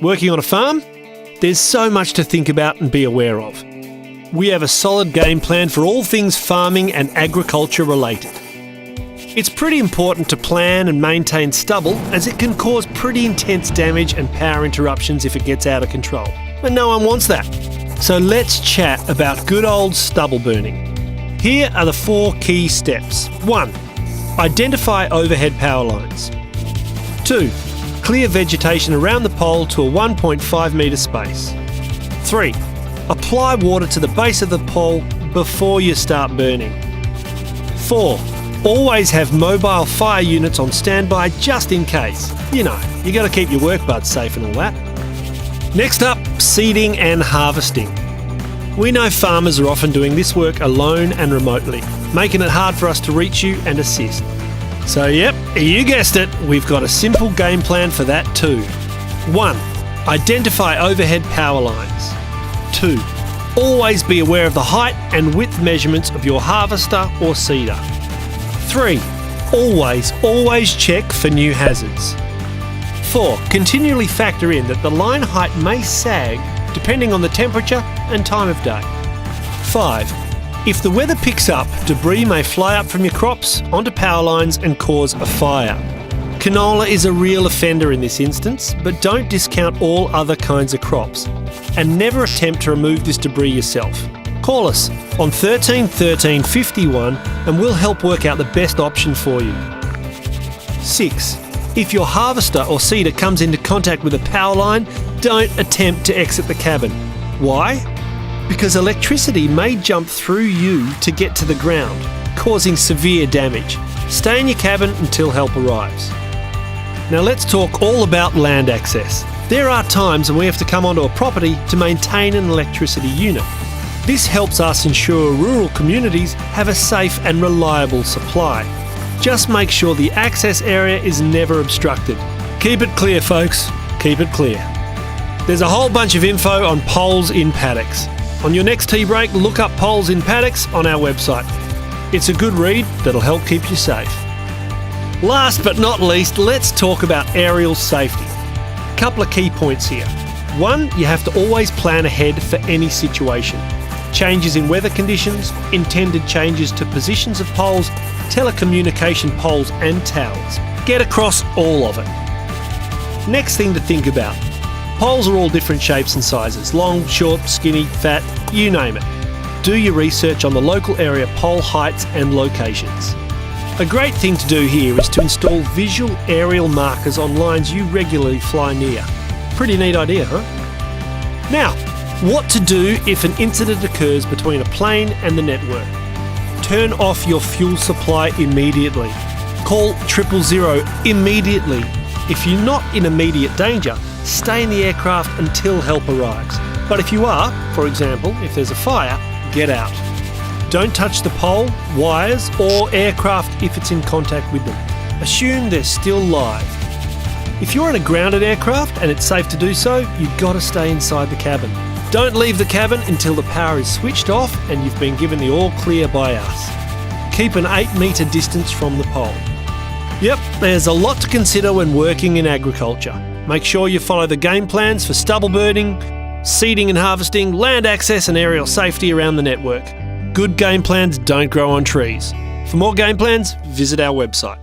Working on a farm? There's so much to think about and be aware of. We have a solid game plan for all things farming and agriculture related. It's pretty important to plan and maintain stubble, as it can cause pretty intense damage and power interruptions if it gets out of control. And no one wants that. So let's chat about good old stubble burning. Here are the 4 key steps. 1. Identify overhead power lines. 2. Clear vegetation around the pole to a 1.5 metre space. 3. Apply water to the base of the pole before you start burning. 4. Always have mobile fire units on standby just in case. You know, you got to keep your work buds safe and all that. Next up, seeding and harvesting. We know farmers are often doing this work alone and remotely, making it hard for us to reach you and assist. So yep, you guessed it, we've got a simple game plan for that too. 1. Identify overhead power lines. 2. Always be aware of the height and width measurements of your harvester or seeder. 3. Always check for new hazards. 4. Continually factor in that the line height may sag depending on the temperature and time of day. 5. If the weather picks up, debris may fly up from your crops onto power lines and cause a fire. Canola is a real offender in this instance, but don't discount all other kinds of crops. And never attempt to remove this debris yourself. Call us on 13 13 51 and we'll help work out the best option for you. 6. If your harvester or seeder comes into contact with a power line, don't attempt to exit the cabin. Why? Because electricity may jump through you to get to the ground, causing severe damage. Stay in your cabin until help arrives. Now let's talk all about land access. There are times when we have to come onto a property to maintain an electricity unit. This helps us ensure rural communities have a safe and reliable supply. Just make sure the access area is never obstructed. Keep it clear, folks. Keep it clear. There's a whole bunch of info on poles in paddocks. On your next tea break, look up poles in paddocks on our website. It's a good read that'll help keep you safe. Last but not least, let's talk about aerial safety. A couple of key points here. 1, you have to always plan ahead for any situation. Changes in weather conditions, intended changes to positions of poles, telecommunication poles and towers. Get across all of it. Next thing to think about. Poles are all different shapes and sizes, long, short, skinny, fat, you name it. Do your research on the local area pole heights and locations. A great thing to do here is to install visual aerial markers on lines you regularly fly near. Pretty neat idea, huh? Now, what to do if an incident occurs between a plane and the network? Turn off your fuel supply immediately. Call 000 immediately. If you're not in immediate danger, stay in the aircraft until help arrives. But if you are, for example, if there's a fire, get out. Don't touch the pole, wires, or aircraft if it's in contact with them. Assume they're still live. If you're in a grounded aircraft and it's safe to do so, you've got to stay inside the cabin. Don't leave the cabin until the power is switched off and you've been given the all clear by us. Keep an 8-metre distance from the pole. Yep, there's a lot to consider when working in agriculture. Make sure you follow the game plans for stubble burning, seeding and harvesting, land access and aerial safety around the network. Good game plans don't grow on trees. For more game plans, visit our website.